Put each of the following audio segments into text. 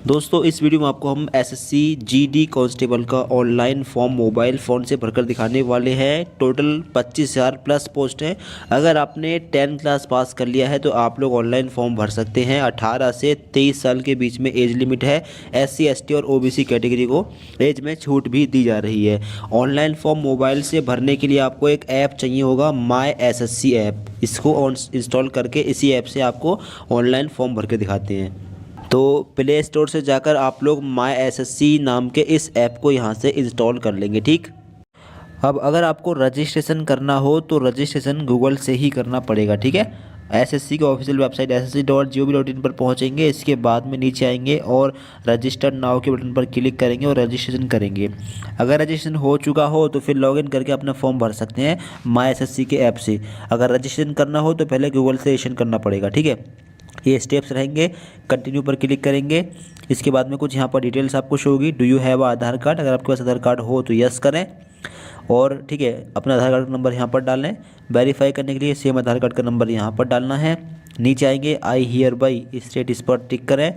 दोस्तों इस वीडियो में आपको हम एसएससी जीडी कांस्टेबल का ऑनलाइन फॉर्म मोबाइल फ़ोन से भरकर दिखाने वाले हैं। टोटल 25,000 प्लस पोस्ट हैं। अगर आपने 10 क्लास पास कर लिया है तो आप लोग ऑनलाइन फॉर्म भर सकते हैं। 18 से 23 साल के बीच में एज लिमिट है। एससी एसटी और ओबीसी कैटेगरी को एज में छूट भी दी जा रही है। ऑनलाइन फॉर्म मोबाइल से भरने के लिए आपको एक ऐप चाहिए होगा, माई एसएससी ऐप। इसको इंस्टॉल करके इसी ऐप से आपको ऑनलाइन फॉर्म भर के दिखाते हैं। तो प्ले स्टोर से जाकर आप लोग माई एसएससी नाम के इस ऐप को यहाँ से इंस्टॉल कर लेंगे। ठीक, अब अगर आपको रजिस्ट्रेशन करना हो तो रजिस्ट्रेशन गूगल से ही करना पड़ेगा। ठीक है, एसएससी की ऑफिशियल वेबसाइट ssc.gov.in पर पहुँचेंगे। इसके बाद में नीचे आएंगे और रजिस्टर्ड नाउ के बटन पर क्लिक करेंगे और रजिस्ट्रेशन करेंगे। अगर रजिस्ट्रेशन हो चुका हो तो फिर लॉगिन करके अपना फॉर्म भर सकते हैं माई एसएससी के ऐप से। अगर रजिस्ट्रेशन करना हो तो पहले गूगल से रजिस्ट्रेशन करना पड़ेगा। ठीक है, ये स्टेप्स रहेंगे। कंटिन्यू पर क्लिक करेंगे। इसके बाद में कुछ यहाँ पर डिटेल्स आपको शो होगी। Do you have Aadhaar card? अगर आपके पास आधार कार्ड हो तो यस करें और ठीक है, अपना आधार कार्ड का नंबर यहाँ पर डालें। वेरीफाई करने के लिए सेम आधार कार्ड का नंबर यहाँ पर डालना है। नीचे आएंगे आई हियर बाई स्टेट, इस पर टिक करें।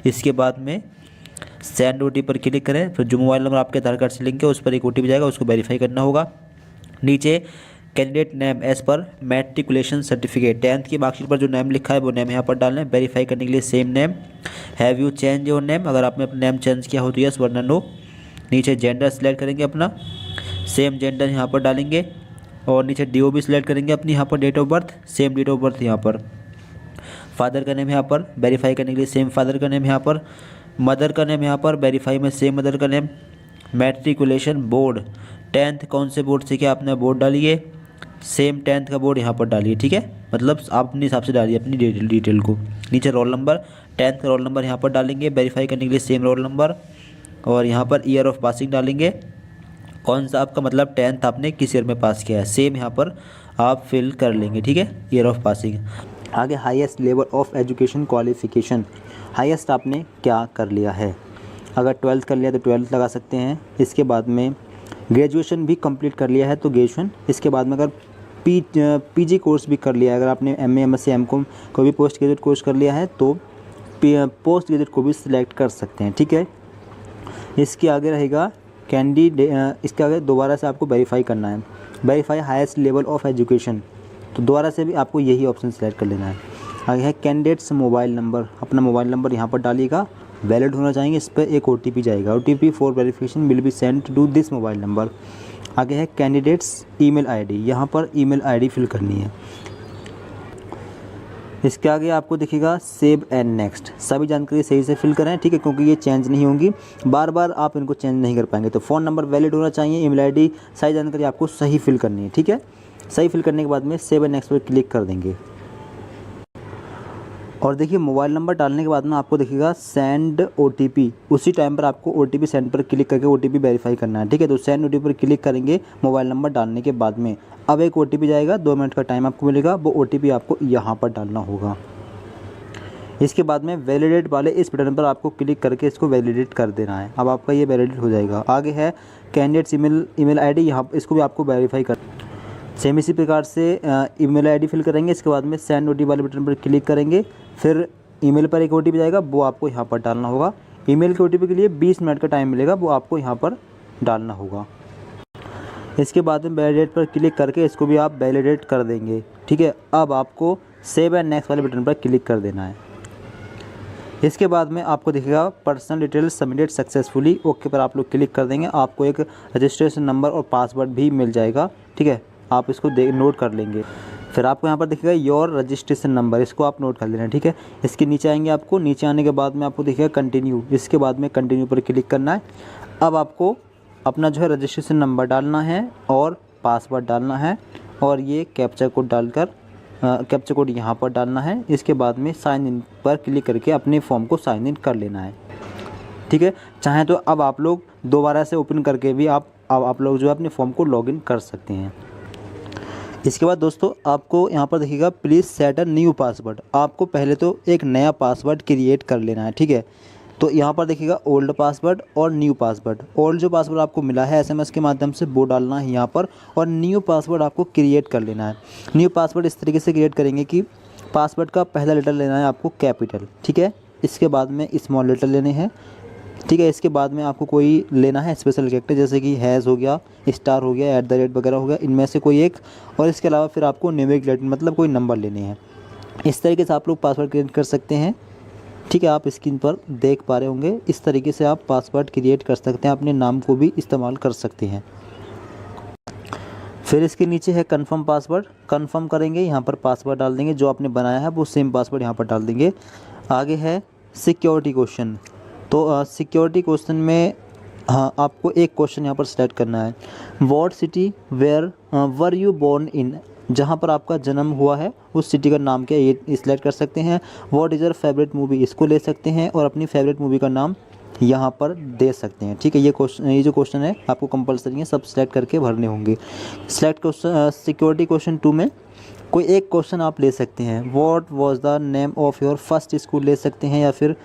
इसके बाद में सेंड ओटीपी पर क्लिक करें। फिर जो मोबाइल नंबर आपके आधार कार्ड से लिंक है उस पर एक ओटीपी जाएगा, उसको वेरीफाई करना होगा। नीचे कैंडिडेट नेम एज पर मैट्रिकुलेशन सर्टिफिकेट, 10th की मार्कशीट पर जो नेम लिखा है वो नेम यहाँ पर डालना है। वेरीफाई करने के लिए same name. Have you change your name? अगर आपने अपना नेम चेंज किया हो तो यस, वरना नो। नीचे जेंडर सिलेक्ट करेंगे अपना, सेम जेंडर यहाँ पर डालेंगे। और नीचे डीओबी सिलेक्ट करेंगे अपनी, यहाँ पर date of birth, same date of birth यहाँ पर। फादर का नेम यहाँ पर वेरीफाई करने के लिए सेम फादर का नेम यहाँ पर। मदर का नेम यहाँ पर वेरीफाई में सेम मदर का नेम। मैट्रिकुलेशन बोर्ड, 10th कौन से बोर्ड से क्या आपने बोर्ड डालिए, सेम 10th का बोर्ड यहाँ पर डालिए। ठीक है, मतलब आप अपने हिसाब से डालिए अपनी डिटेल को। नीचे रोल नंबर, 10th का रोल नंबर यहाँ पर डालेंगे। वेरीफाई करने के लिए सेम रोल नंबर। और यहाँ पर ईयर ऑफ पासिंग डालेंगे, कौन सा आपका मतलब 10th आपने किस ईयर में पास किया है, सेम यहाँ पर आप फिल कर लेंगे। ठीक है, ईयर ऑफ पासिंग। आगे highest level of education qualification, highest आपने क्या कर लिया है। अगर 12th कर लिया तो 12th लगा सकते हैं। इसके बाद में ग्रेजुएशन भी कंप्लीट कर लिया है तो ग्रेजुएशन। इसके बाद में अगर पीजी कोर्स भी कर लिया है, अगर आपने एमए एमएससी एमकॉम कोई भी पोस्ट ग्रेजुएट कोर्स कर लिया है तो पोस्ट ग्रेजुएट को भी सिलेक्ट कर सकते हैं। ठीक है, इसके आगे रहेगा कैंडिडेट, इसके आगे दोबारा से आपको वेरीफाई करना है। Verify highest level of education, तो दोबारा से भी आपको यही ऑप्शन सेलेक्ट कर लेना है। आगे है कैंडिडेट्स मोबाइल नंबर, अपना मोबाइल नंबर यहाँ पर डालिएगा, वैलिड होना चाहिए। इस पर एक ओटीपी जाएगा, OTP for verification will be sent to this mobile number. आगे है कैंडिडेट्स ईमेल आईडी, यहाँ पर ईमेल आईडी फिल करनी है। इसके आगे आपको दिखेगा सेव एंड नेक्स्ट, सभी जानकारी सही से फिल करें। ठीक है, क्योंकि ये चेंज नहीं होंगी, बार बार आप इनको चेंज नहीं कर पाएंगे। तो फ़ोन नंबर वैलिड होना चाहिए, ईमेल आईडी, सारी जानकारी आपको सही फिल करनी है। ठीक है, सही फिल करने के बाद में सेव एंड नेक्स्ट पर क्लिक कर देंगे। और देखिए मोबाइल नंबर डालने के बाद में आपको दिखेगा सेंड ओटीपी, उसी टाइम पर आपको ओटीपी सेंड पर क्लिक करके ओटीपी वेरीफाई करना है। ठीक है, तो सेंड ओटीपी पर क्लिक करेंगे मोबाइल नंबर डालने के बाद में। अब एक ओटीपी जाएगा, 2 मिनट का टाइम आपको मिलेगा, वो ओटीपी आपको यहाँ पर डालना होगा। इसके बाद में वैलिडेट वाले इस बटन पर आपको क्लिक करके इसको वैलिडेट कर देना है। अब आपका ये वैलिडेट हो जाएगा। आगे है कैंडिडेट्स ईमेल आईडी, यहाँ इसको भी आपको वेरीफाई कर, सेम इसी प्रकार से ईमेल आईडी फिल करेंगे। इसके बाद में सेंड ओटीपी वाले बटन पर क्लिक करेंगे, फिर ईमेल पर एक ओटीपी जाएगा, वो आपको यहाँ पर डालना होगा। ईमेल के ओटीपी के लिए 20 मिनट का टाइम मिलेगा, वो आपको यहाँ पर डालना होगा। इसके बाद में वैलिडेट पर क्लिक करके इसको भी आप वैलिडेट कर देंगे। ठीक है, अब आपको सेव एंड नेक्स्ट वाले बटन पर क्लिक कर देना है। इसके बाद में आपको दिखेगा personal details submitted successfully, okay पर आप लोग क्लिक कर देंगे। आपको एक रजिस्ट्रेशन नंबर और पासवर्ड भी मिल जाएगा। ठीक है, आप इसको नोट कर लेंगे। फिर आपको यहाँ पर दिखेगा योर रजिस्ट्रेशन नंबर, इसको आप नोट कर लेना। ठीक है, इसके नीचे आएंगे, आपको नीचे आने के बाद में आपको दिखेगा कंटिन्यू, इसके बाद में कंटिन्यू पर क्लिक करना है। अब आपको अपना जो है रजिस्ट्रेशन नंबर डालना है और पासवर्ड डालना है और ये कैप्चा कोड डालकर कैप्चा कोड यहाँ पर डालना है। इसके बाद में साइन इन पर क्लिक करके अपने फॉर्म को साइन इन कर लेना है। ठीक है, चाहें तो अब आप लोग दोबारा से ओपन करके भी आप लोग जो है अपने फॉर्म को लॉगिन कर सकते हैं। इसके बाद दोस्तों आपको यहाँ पर देखिएगा please set a new password, आपको पहले तो एक नया पासवर्ड क्रिएट कर लेना है। ठीक है, तो यहाँ पर देखिएगा ओल्ड पासवर्ड और न्यू पासवर्ड। ओल्ड जो पासवर्ड आपको मिला है एसएमएस के माध्यम से वो डालना है यहाँ पर, और न्यू पासवर्ड आपको क्रिएट कर लेना है। न्यू पासवर्ड इस तरीके से क्रिएट करेंगे कि पासवर्ड का पहला लेटर लेना है आपको कैपिटल। ठीक है, इसके बाद में स्मॉल लेटर लेने हैं, ठीक है। इसके बाद में आपको कोई लेना है स्पेशल कैरेक्टर, जैसे कि हैज़ हो गया, स्टार हो गया, @ वगैरह हो गया, इनमें से कोई एक। और इसके अलावा फिर आपको न्यूमेरिक लेटर मतलब कोई नंबर लेने हैं। इस तरीके से आप लोग पासवर्ड क्रिएट कर सकते हैं, ठीक है। आप स्क्रीन पर देख पा रहे होंगे, इस तरीके से आप पासवर्ड क्रिएट कर सकते हैं, अपने नाम को भी इस्तेमाल कर सकते हैं। फिर इसके नीचे है कंफर्म पासवर्ड, कंफर्म करेंगे, यहाँ पर पासवर्ड डाल देंगे, जो आपने बनाया है वो सेम पासवर्ड यहाँ पर डाल देंगे। आगे है सिक्योरिटी क्वेश्चन, तो सिक्योरिटी क्वेश्चन में हाँ आपको एक क्वेश्चन यहाँ पर सिलेक्ट करना है। What city where were you born in, जहाँ पर आपका जन्म हुआ है उस सिटी का नाम क्या है ये सिलेक्ट कर सकते हैं। What is your favourite movie, इसको ले सकते हैं और अपनी फेवरेट मूवी का नाम यहाँ पर दे सकते हैं, ठीक है। ये जो क्वेश्चन है आपको कंपलसरी है, सब सिलेक्ट करके भरने होंगे। सिलेक्ट क्वेश्चन सिक्योरिटी क्वेश्चन 2 में कोई एक क्वेश्चन आप ले सकते हैं। What was the name of your first school ले सकते हैं, या फिर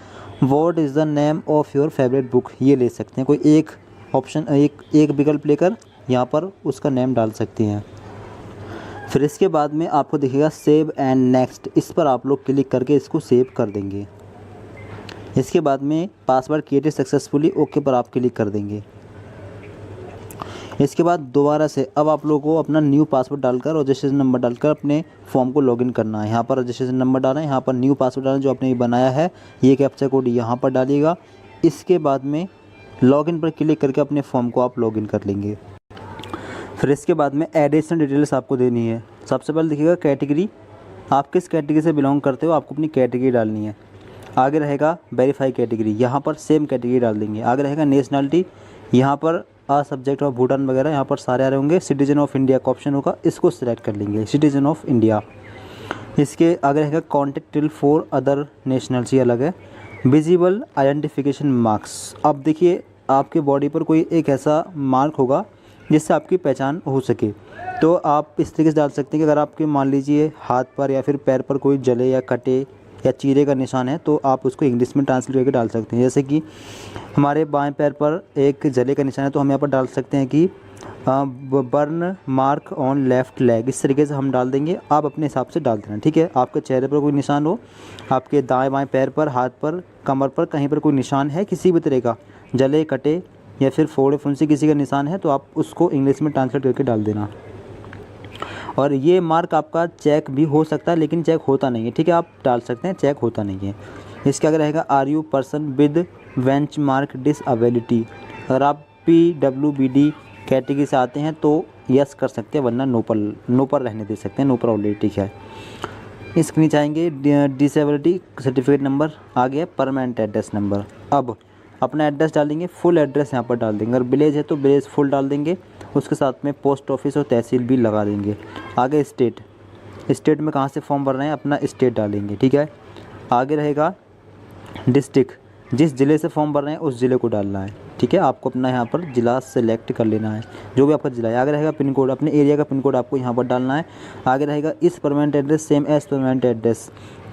what is the name of your favourite book ये ले सकते हैं। कोई एक ऑप्शन एक विकल्प लेकर यहाँ पर उसका नेम डाल सकते हैं। फिर इसके बाद में आपको दिखेगा सेव एंड नेक्स्ट, इस पर आप लोग क्लिक करके इसको सेव कर देंगे। इसके बाद में पासवर्ड क्रिएटेड सक्सेसफुली, ओके पर आप क्लिक कर देंगे। इसके बाद दोबारा से अब आप लोगों को अपना न्यू पासवर्ड डालकर और रजिस्ट्रेशन नंबर डालकर अपने फॉर्म को लॉगिन करना है। यहाँ पर रजिस्ट्रेशन नंबर डालना है, यहाँ पर न्यू पासवर्ड डालना जो आपने बनाया है, ये कैप्चा कोड यहाँ पर डालिएगा। इसके बाद में लॉगिन पर क्लिक करके अपने फॉर्म को आप लॉगिन कर लेंगे। फिर इसके बाद में एडिशनल डिटेल्स आपको देनी है। सबसे पहले देखिएगा कैटेगरी, आप किस कैटेगरी से बिलोंग करते हो आपको अपनी कैटेगरी डालनी है। आगे रहेगा वेरीफाई कैटेगरी, यहाँ पर सेम कैटेगरी डाल देंगे। आगे रहेगा नेशनलिटी, यहाँ पर सब्जेक्ट ऑफ भूटान वगैरह यहाँ पर सारे आ रहे होंगे। सिटीजन ऑफ इंडिया का ऑप्शन होगा, इसको सिलेक्ट कर लेंगे, सिटीजन ऑफ इंडिया। इसके आगे रहेगा contact till for other nationals, ये अलग है। विजिबल आइडेंटिफिकेशन मार्क्स, अब देखिए आपके बॉडी पर कोई एक ऐसा मार्क होगा जिससे आपकी पहचान हो सके, तो आप इस तरीके से डाल सकते हैं कि अगर आपके मान लीजिए हाथ पर या फिर पैर पर कोई जले या कटे या चीरे का निशान है तो आप उसको इंग्लिश में ट्रांसलेट करके डाल सकते हैं। जैसे कि हमारे बाएं पैर पर एक जले का निशान है तो हम यहाँ पर डाल सकते हैं कि burn mark on left leg, इस तरीके से हम डाल देंगे। आप अपने हिसाब से डाल देना, ठीक है। आपके चेहरे पर कोई निशान हो, आपके दाएं बाएं पैर पर, हाथ पर, कमर पर कहीं पर कोई निशान है किसी भी तरह का, जले कटे या फिर फोड़े फुंसी किसी का निशान है, तो आप उसको इंग्लिश में ट्रांसलेट करके डाल देना। और ये मार्क आपका चेक भी हो सकता है लेकिन चेक होता नहीं है, ठीक है। आप डाल सकते हैं, चेक होता नहीं है। इसके आगे रहेगा are you person with benchmark disability, अगर आप PWBD कैटेगरी से आते हैं तो यस कर सकते हैं, वरना नो पर रहने दे सकते हैं, नो पर ऑलरेडी, ठीक है। इसके नीचे आएंगे डिसेबिलिटी सर्टिफिकेट नंबर, आ गया परमानेंट एड्रेस नंबर। अब अपना एड्रेस डालेंगे, फुल एड्रेस यहाँ पर डाल देंगे। अगर विलेज है तो विलेज फुल डाल देंगे, उसके साथ में पोस्ट ऑफिस और तहसील भी लगा देंगे। आगे स्टेट में कहाँ से फॉर्म भर रहे हैं अपना स्टेट डालेंगे, ठीक है। आगे रहेगा डिस्ट्रिक्ट, जिस ज़िले से फॉर्म भर रहे हैं उस ज़िले को डालना है, ठीक है। आपको अपना यहाँ पर ज़िला सेलेक्ट कर लेना है, जो भी आपका ज़िला है। आगे रहेगा पिन कोड, अपने एरिया का पिन कोड आपको यहाँ पर डालना है। आगे रहेगा इस permanent address same as permanent address,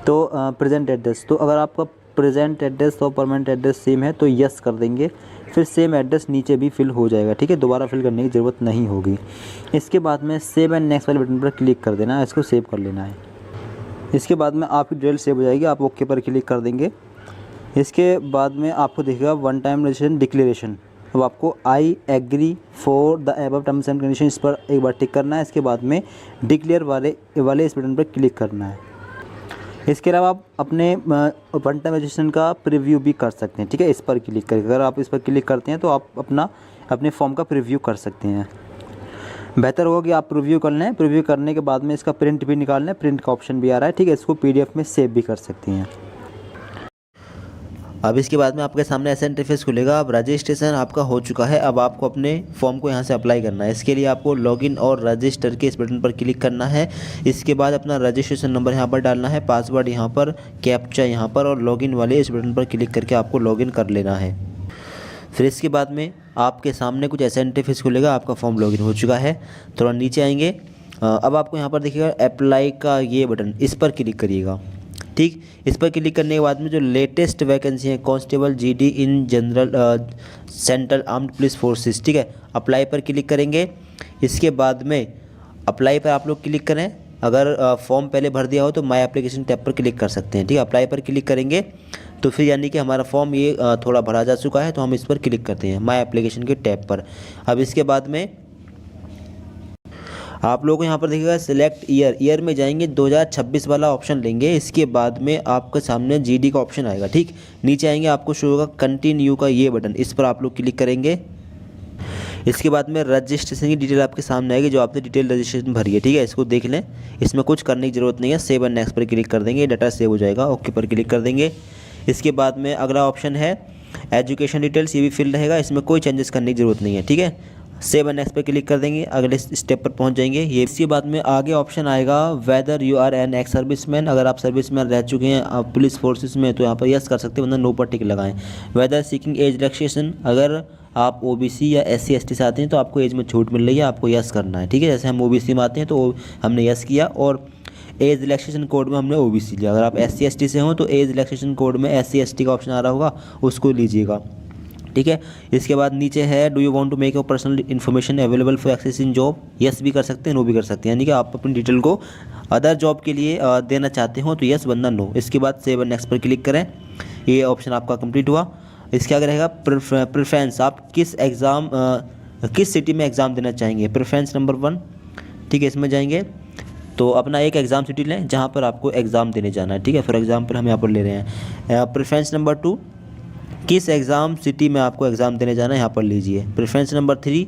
तो प्रेजेंट एड्रेस, तो अगर आपका प्रेजेंट एड्रेस और परमानेंट एड्रेस सेम है तो यस कर देंगे, फिर सेम एड्रेस नीचे भी फिल हो जाएगा, ठीक है। दोबारा फिल करने की ज़रूरत नहीं होगी। इसके बाद में सेव एंड नेक्स्ट वाले बटन पर क्लिक कर देना है, इसको सेव कर लेना है। इसके बाद में आपकी डिटेल सेव हो जाएगी, आप ओके पर क्लिक कर देंगे। इसके बाद में आपको दिखेगा वन टाइम रजिस्ट्रेशन डिक्लेरेशन, अब आपको I agree for the above terms and condition, इस पर एक बार टिक करना है। इसके बाद में डिक्लेयर वाले इस बटन पर क्लिक करना है। इसके अलावा आप अपने वन टाइम रजिस्ट्रेशन का प्रीव्यू भी कर सकते हैं, ठीक है। इस पर क्लिक करके अगर आप इस पर क्लिक करते हैं तो आप अपने फॉर्म का प्रीव्यू कर सकते हैं। बेहतर होगा कि आप प्रीव्यू कर लें, प्रीव्यू करने के बाद में इसका प्रिंट भी निकाल लें, प्रिंट का ऑप्शन भी आ रहा है, ठीक है। इसको PDF में सेव भी कर सकती हैं। अब इसके बाद में आपके सामने ऐसा इंटरफेस खुलेगा। अब रजिस्ट्रेशन आपका हो चुका है, अब आपको अपने फॉर्म को यहाँ से अप्लाई करना है। इसके लिए आपको लॉगिन और रजिस्टर के इस बटन पर क्लिक करना है। इसके बाद अपना रजिस्ट्रेशन नंबर यहाँ पर डालना है, पासवर्ड यहाँ पर, कैप्चा यहाँ पर, और लॉगिन वाले इस बटन पर क्लिक करके आपको लॉगिन कर लेना है। फिर इसके बाद में आपके सामने कुछ ऐसा इंटरफेस खुलेगा, आपका फॉर्म लॉगिन हो चुका है। थोड़ा नीचे आएंगे, अब आपको यहाँ पर देखिएगा अप्लाई का ये बटन, इस पर क्लिक करिएगा, ठीक। इस पर क्लिक करने के बाद में जो लेटेस्ट वैकेंसी है constable GD in general central armed police forces, ठीक है, अप्लाई पर क्लिक करेंगे। इसके बाद में अप्लाई पर आप लोग क्लिक करें, अगर फॉर्म पहले भर दिया हो तो माई एप्लीकेशन टैब पर क्लिक कर सकते हैं। ठीक है, अप्लाई पर क्लिक करेंगे तो फिर यानी कि हमारा फॉर्म ये थोड़ा भरा जा चुका है, तो हम इस पर क्लिक करते हैं माई एप्लीकेशन के टैब पर। अब इसके बाद में आप लोगों को यहाँ पर देखिएगा सिलेक्ट ईयर में जाएंगे 2026 वाला ऑप्शन लेंगे। इसके बाद में आपके सामने जीडी का ऑप्शन आएगा। ठीक, नीचे आएंगे आपको शो होगा कंटिन्यू का ये बटन, इस पर आप लोग क्लिक करेंगे। इसके बाद में रजिस्ट्रेशन की डिटेल आपके सामने आएगी, जो आपने डिटेल रजिस्ट्रेशन भरी है। ठीक है, इसको देख लें, इसमें कुछ करने की ज़रूरत नहीं है। सेव एंड नेक्स्ट पर क्लिक कर देंगे, डाटा सेव हो जाएगा। ओके पर क्लिक कर देंगे। इसके बाद में अगला ऑप्शन है एजुकेशन डिटेल्स, ये भी फिल रहेगा, इसमें कोई चेंजेस करने की ज़रूरत नहीं है। ठीक है, सेव एंड नेक्स्ट पे क्लिक कर देंगे, अगले स्टेप पर पहुंच जाएंगे। ये इसके बाद में आगे ऑप्शन आएगा whether you are an ex serviceman, अगर आप सर्विसमैन रह चुके हैं आप पुलिस फोर्सेस में तो यहाँ पर यस कर सकते हैं, वरना नो पर टिक लगाएं। वेदर सीकिंग एज रिलैक्सेशन, अगर आप ओबीसी या एससी एसटी से आते हैं तो आपको एज में छूट मिल रही है, आपको यस करना है। ठीक है, जैसे हम ओबीसी में आते हैं तो हमने यस किया, और एज रिलैक्सेशन कोड में हमने ओबीसी लिया। अगर आप एससी एसटी से हों तो एज रिलैक्सेशन कोड में एससी एसटी का ऑप्शन आ रहा होगा, उसको लीजिएगा। ठीक है, इसके बाद नीचे है do you want to make your personal information available for access in job, yes भी कर सकते हैं, नो भी कर सकते हैं, यानी कि आप अपनी डिटेल को अदर जॉब के लिए देना चाहते हो तो यस वरना नो। इसके बाद सेव एंड नेक्स्ट पर क्लिक करें, ये ऑप्शन आपका कंप्लीट हुआ। इसके आगे रहेगा प्रेफरेंस, आप किस सिटी में एग्ज़ाम देना चाहेंगे, प्रेफरेंस नंबर 1। ठीक है, इसमें जाएंगे तो अपना एक एग्ज़ाम सिटी लें जहाँ पर आपको एग्ज़ाम देने जाना है। ठीक है, फॉर एग्जाम्पल हम यहाँ पर ले रहे हैं प्रेफरेंस नंबर 2, किस एग्ज़ाम सिटी में आपको एग्ज़ाम देने जाना है यहाँ पर लीजिए। प्रेफरेंस नंबर 3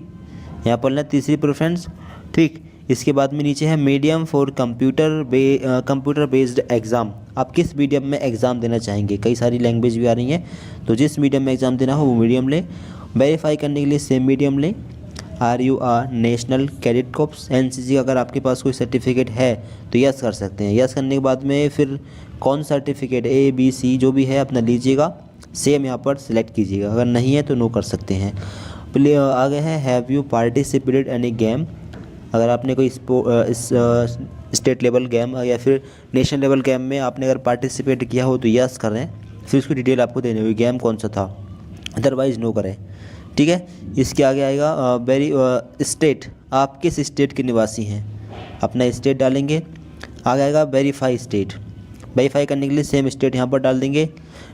यहाँ पर लें, तीसरी प्रेफरेंस। ठीक, इसके बाद में नीचे है medium for computer based exam, आप किस मीडियम में एग्ज़ाम देना चाहेंगे। कई सारी लैंग्वेज भी आ रही हैं, तो जिस मीडियम में एग्ज़ाम देना हो वो मीडियम लें। वेरीफाई करने के लिए सेम मीडियम लें। Are you are national cadet corps, NCC अगर आपके पास कोई सर्टिफिकेट है तो यस कर सकते हैं। यस करने के बाद में फिर कौन सर्टिफिकेट ABC जो भी है अपना लीजिएगा, सेम यहाँ पर सिलेक्ट कीजिएगा, अगर नहीं है तो नो कर सकते हैं। आगे है have you participated any game, अगर आपने कोई स्टेट लेवल गेम या फिर नेशनल लेवल गेम में आपने अगर पार्टिसिपेट किया हो तो यस करें, फिर उसकी डिटेल आपको देनी होगी गेम कौन सा था, अदरवाइज़ नो करें। ठीक है, इसके आगे आएगा स्टेट, आप किस स्टेट के निवासी हैं, अपना स्टेट डालेंगे। आगे आएगा वेरीफाई स्टेट, वेरीफाई करने के लिए सेम स्टेट यहाँ पर डाल देंगे।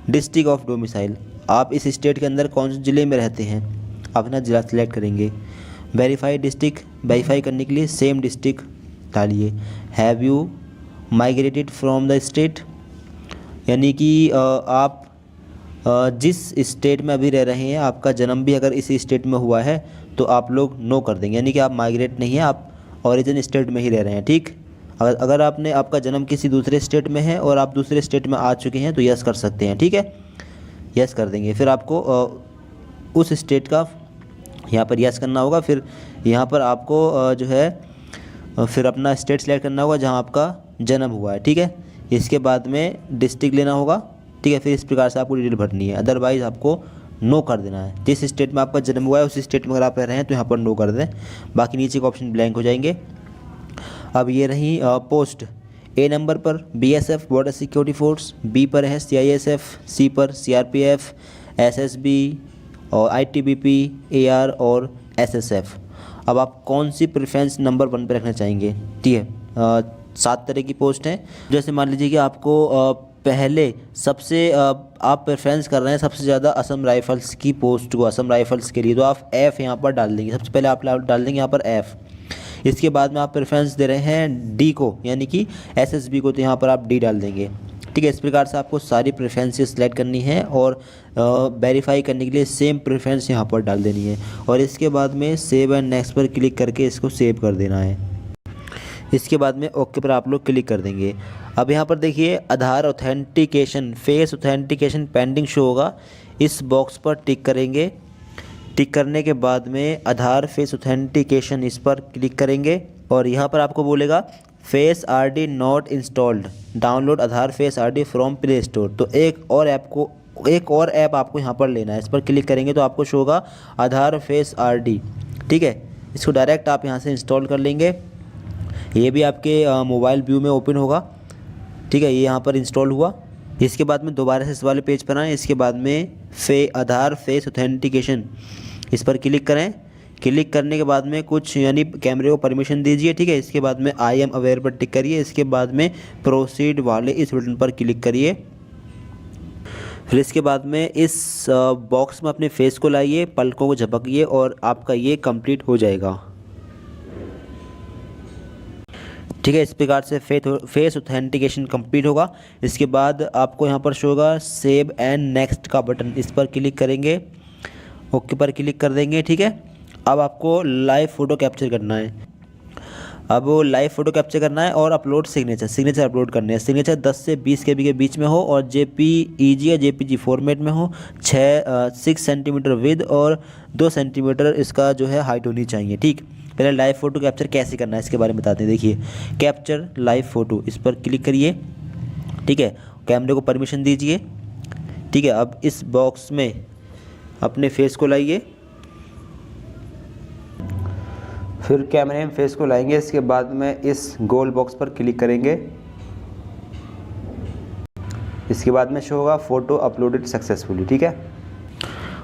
डिस्ट्रिक्ट ऑफ डोमिसाइल, आप इस स्टेट के अंदर कौन से ज़िले में रहते हैं, अपना ज़िला सेलेक्ट करेंगे। वेरीफाई डिस्ट्रिक्ट, वेरीफाई करने के लिए सेम डिस्ट्रिक्ट डालिए। Have you migrated from the state, यानी कि आप जिस स्टेट में अभी रह रहे हैं आपका जन्म भी अगर इसी स्टेट में हुआ है तो आप लोग नो कर देंगे, यानी कि आप माइग्रेट नहीं है, आप ओरिजिन स्टेट में ही रह रहे हैं। ठीक, अगर आपका जन्म किसी दूसरे स्टेट में है और आप दूसरे स्टेट में आ चुके हैं तो यस कर सकते हैं। ठीक है, यस कर देंगे, फिर आपको उस स्टेट का यहाँ पर यस करना होगा। फिर यहाँ पर आपको जो है फिर अपना स्टेट सेलेक्ट करना होगा जहाँ आपका जन्म हुआ है। ठीक है, इसके बाद में डिस्ट्रिक्ट लेना होगा। ठीक है, फिर इस प्रकार से आपको डिटेल भरनी है, अदरवाइज़ आपको नो कर देना है। जिस स्टेट में आपका जन्म हुआ है उस स्टेट में अगर आप रह रहे हैं तो यहाँ पर नो कर दें, बाकी नीचे का ऑप्शन ब्लैंक हो जाएंगे। अब ये रही पोस्ट, ए नंबर पर BSF border security force, B पर है CISF, सी पर CRPF, SSB और ITBP, AR और SSF। अब आप कौन सी प्रेफरेंस नंबर 1 पर रखना चाहेंगे। ठीक है, 7 तरह की पोस्ट हैं। जैसे मान लीजिए कि आपको पहले सबसे आप प्रेफरेंस कर रहे हैं सबसे ज़्यादा असम राइफ़ल्स की पोस्ट को, असम राइफ़ल्स के लिए, तो आप F यहाँ पर डाल देंगे। सबसे पहले आप डाल देंगे यहाँ पर F। इसके बाद में आप प्रेफरेंस दे रहे हैं D को, यानी कि SSB को, तो यहाँ पर आप D डाल देंगे। ठीक है, इस प्रकार से आपको सारी प्रेफरेंसेस सेलेक्ट करनी है और वेरीफाई करने के लिए सेम प्रेफरेंस यहाँ पर डाल देनी है, और इसके बाद में सेव एंड नेक्स्ट पर क्लिक करके इसको सेव कर देना है। इसके बाद में ओके पर आप लोग क्लिक कर देंगे। अब यहाँ पर देखिए Aadhaar authentication, face authentication pending show होगा, इस बॉक्स पर टिक करेंगे। टिक करने के बाद में आधार फेस ऑथेंटिकेशन, इस पर क्लिक करेंगे और यहाँ पर आपको बोलेगा face RD not installed, download Aadhaar face RD from play store. तो एक और ऐप आपको यहाँ पर लेना है, इस पर क्लिक करेंगे तो आपको शो होगा आधार फेस RD। ठीक है, इसको डायरेक्ट आप यहाँ से इंस्टॉल कर लेंगे, ये भी आपके मोबाइल व्यू में ओपन होगा। ठीक है, ये यहाँ पर इंस्टॉल हुआ। इसके बाद में दोबारा से इस वाले पेज पर आएँ, इसके बाद में आधार फेस ऑथेंटिकेशन, इस पर क्लिक करें। क्लिक करने के बाद में कुछ यानी कैमरे को परमिशन दीजिए, ठीक है। इसके बाद में आई एम अवेयर पर टिक करिए। इसके बाद में प्रोसीड वाले इस बटन पर क्लिक करिए। फिर इसके बाद में इस बॉक्स में अपने फेस को लाइए, पलकों को झपकिए और आपका ये कंप्लीट हो जाएगा, ठीक है। इस प्रकार से फेस ऑथेंटिकेशन कंप्लीट होगा। इसके बाद आपको यहाँ पर शो होगा सेव एंड नेक्स्ट का बटन, इस पर क्लिक करेंगे, ओके पर क्लिक कर देंगे, ठीक है। अब आपको लाइव फ़ोटो कैप्चर करना है। अब लाइव फ़ोटो कैप्चर करना है और अपलोड सिग्नेचर अपलोड करने हैं। सिग्नेचर 10 से 20 KB के बीच में हो और JPEG या JPG फॉर्मेट में हो। 6 सेंटीमीटर विद और 2 सेंटीमीटर इसका जो है हाइट होनी चाहिए, ठीक। पहले लाइव फ़ोटो कैप्चर कैसे करना है इसके बारे में बताते हैं। देखिए, कैप्चर लाइव फ़ोटो, इस पर क्लिक करिए, ठीक है। कैमरे को परमिशन दीजिए, ठीक है। अब इस बॉक्स में अपने फेस को लाइए, फिर कैमरे में फेस को लाएंगे। इसके बाद में इस गोल बॉक्स पर क्लिक करेंगे। इसके बाद में शो होगा फ़ोटो अपलोडेड सक्सेसफुली, ठीक है,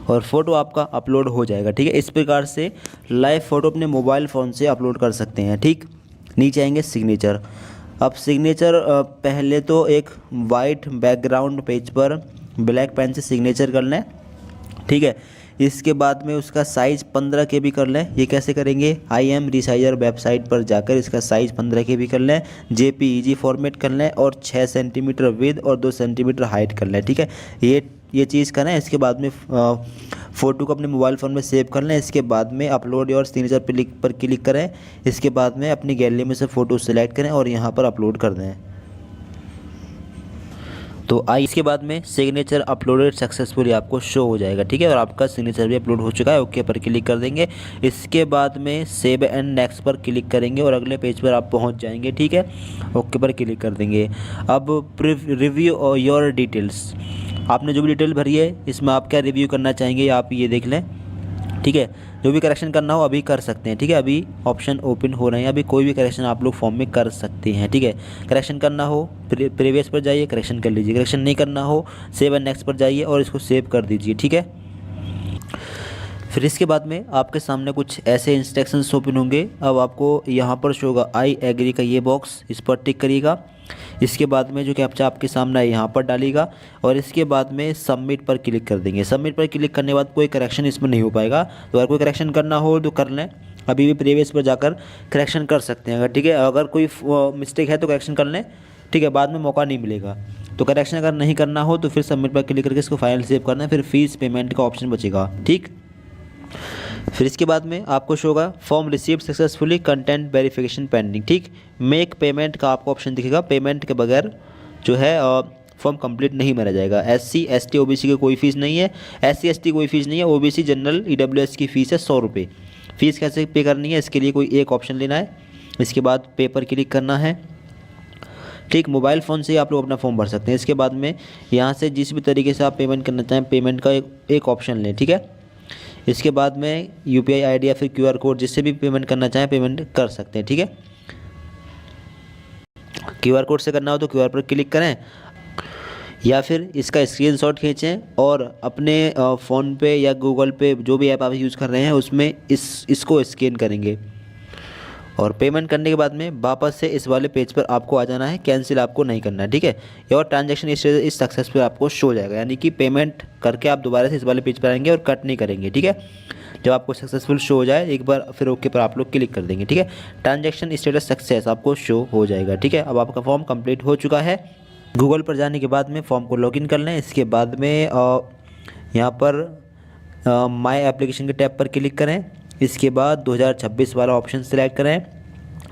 और फ़ोटो आपका अपलोड हो जाएगा, ठीक है। इस प्रकार से लाइव फ़ोटो अपने मोबाइल फ़ोन से अपलोड कर सकते हैं, ठीक। नीचे आएंगे सिग्नेचर। अब सिग्नेचर पहले तो एक वाइट बैकग्राउंड पेज पर ब्लैक पेन से सिग्नेचर कर लें, ठीक है। इसके बाद में उसका साइज़ 15 KB कर लें। ये कैसे करेंगे, IM रिसाइजर वेबसाइट पर जाकर इसका साइज़ 15 KB कर लें, JPEG फॉर्मेट कर लें और 6 सेंटीमीटर विद और 2 सेंटीमीटर हाइट कर लें, ठीक है। ये चीज़ करें। इसके बाद में फ़ोटो को अपने मोबाइल फ़ोन में सेव कर लें। इसके बाद में अपलोड योर सिग्नेचर पर क्लिक करें। इसके बाद में अपनी गैलरी में से फ़ोटो सेलेक्ट करें और यहाँ पर अपलोड कर दें। तो इसके बाद में सिग्नेचर अपलोडेड सक्सेसफुली आपको शो हो जाएगा, ठीक है, और आपका सिग्नेचर भी अपलोड हो चुका है। ओके पर क्लिक कर देंगे। इसके बाद में सेव एंड नेक्स्ट पर क्लिक करेंगे और अगले पेज पर आप पहुंच जाएंगे, ठीक है। ओके पर क्लिक कर देंगे। अब रिव्यू योर डिटेल्स, आपने जो भी डिटेल भरी है इसमें आप क्या रिव्यू करना चाहेंगे आप ये देख लें, ठीक है। जो भी करेक्शन करना हो अभी कर सकते हैं, ठीक है। अभी ऑप्शन ओपन हो रहे हैं, अभी कोई भी करेक्शन आप लोग फॉर्म में कर सकते हैं, ठीक है। करेक्शन करना हो प्रीवियस पर जाइए, करेक्शन कर लीजिए। करेक्शन नहीं करना हो सेव एंड नेक्स्ट पर जाइए और इसको सेव कर दीजिए, ठीक है। फिर इसके बाद में आपके सामने कुछ ऐसे इंस्ट्रक्शंस ओपन होंगे। अब आपको यहाँ पर शो होगा आई एग्री का ये बॉक्स, इस पर टिक करिएगा। इसके बाद में जो कैप्चा आपके सामने है यहाँ पर डालिएगा और इसके बाद में सबमिट पर क्लिक कर देंगे। सबमिट पर क्लिक करने के बाद कोई करेक्शन इसमें नहीं हो पाएगा, तो अगर कोई करेक्शन करना हो तो कर लें। अभी भी प्रीवियस पर जाकर करेक्शन कर सकते हैं अगर, ठीक है। अगर कोई मिस्टेक है तो करेक्शन कर लें, ठीक है, बाद में मौका नहीं मिलेगा। तो करेक्शन अगर नहीं करना हो तो फिर सबमिट पर क्लिक करके इसको फाइल सेव करना है। फिर फीस पेमेंट का ऑप्शन बचेगा, ठीक। फिर इसके बाद में आपको शो होगा form receive successfully content verification pending, ठीक। मेक पेमेंट का आपको ऑप्शन दिखेगा। पेमेंट के बगैर जो है फॉर्म कंप्लीट नहीं माना जाएगा। SC ST OBC की कोई फ़ीस नहीं है, SC ST कोई फ़ीस नहीं है। OBC जनरल EWS की फ़ीस है 100 रुपये। फ़ीस कैसे पे करनी है इसके लिए कोई एक ऑप्शन लेना है। इसके बाद पे पर क्लिक करना है, ठीक। मोबाइल फ़ोन से ही आप लोग अपना फॉर्म भर सकते हैं। इसके बाद में यहाँ से जिस भी तरीके से आप पेमेंट करना चाहें पेमेंट का एक ऑप्शन लें, ठीक है। इसके बाद में UPI ID या फिर QR कोड जिससे भी पेमेंट करना चाहें पेमेंट कर सकते हैं, ठीक है। QR कोड से करना हो तो QR पर क्लिक करें या फिर इसका स्क्रीनशॉट खींचें और अपने फ़ोन पे या गूगल पे जो भी ऐप आप यूज़ कर रहे हैं उसमें इसको स्कैन करेंगे और पेमेंट करने के बाद में वापस से इस वाले पेज पर आपको आ जाना है। कैंसिल आपको नहीं करना है, ठीक है। और ट्रांजैक्शन इस सक्सेसफुल आपको शो हो जाएगा, यानी कि पेमेंट करके आप दोबारा से इस वाले पेज पर आएंगे और कट नहीं करेंगे, ठीक है। जब आपको सक्सेसफुल शो हो जाए एक बार फिर ओके पर आप लोग क्लिक कर देंगे, ठीक है। ट्रांजैक्शन स्टेटस सक्सेस आपको शो हो जाएगा, ठीक है। अब आपका फॉर्म कंप्लीट हो चुका है। गूगल पर जाने के बाद में फॉर्म को लॉगिन कर लें। इसके बाद में यहाँ पर माई एप्लीकेशन के टैब पर क्लिक करें। इसके बाद 2026 वाला ऑप्शन सेलेक्ट करें।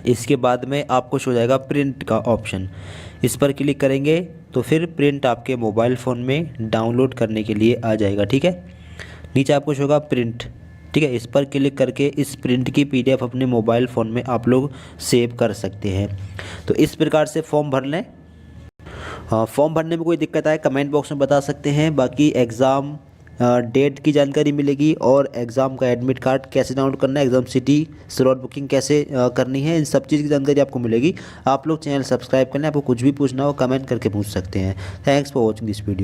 इसके बाद में आपको शो जाएगा प्रिंट का ऑप्शन, इस पर क्लिक करेंगे तो फिर प्रिंट आपके मोबाइल फ़ोन में डाउनलोड करने के लिए आ जाएगा, ठीक है। नीचे आपको शो होगा प्रिंट, ठीक है। इस पर क्लिक करके इस प्रिंट की PDF अपने मोबाइल फ़ोन में आप लोग सेव कर सकते हैं। तो इस प्रकार से फॉर्म भर लें। फॉर्म भरने में कोई दिक्कत आए कमेंट बॉक्स में बता सकते हैं। बाकी एग्ज़ाम डेट की जानकारी मिलेगी और एग्ज़ाम का एडमिट कार्ड कैसे डाउनलोड करना है, एग्ज़ाम सिटी स्लॉट बुकिंग कैसे करनी है, इन सब चीज़ की जानकारी आपको मिलेगी। आप लोग चैनल सब्सक्राइब कर लें। आपको कुछ भी पूछना हो कमेंट करके पूछ सकते हैं। Thanks for watching this video.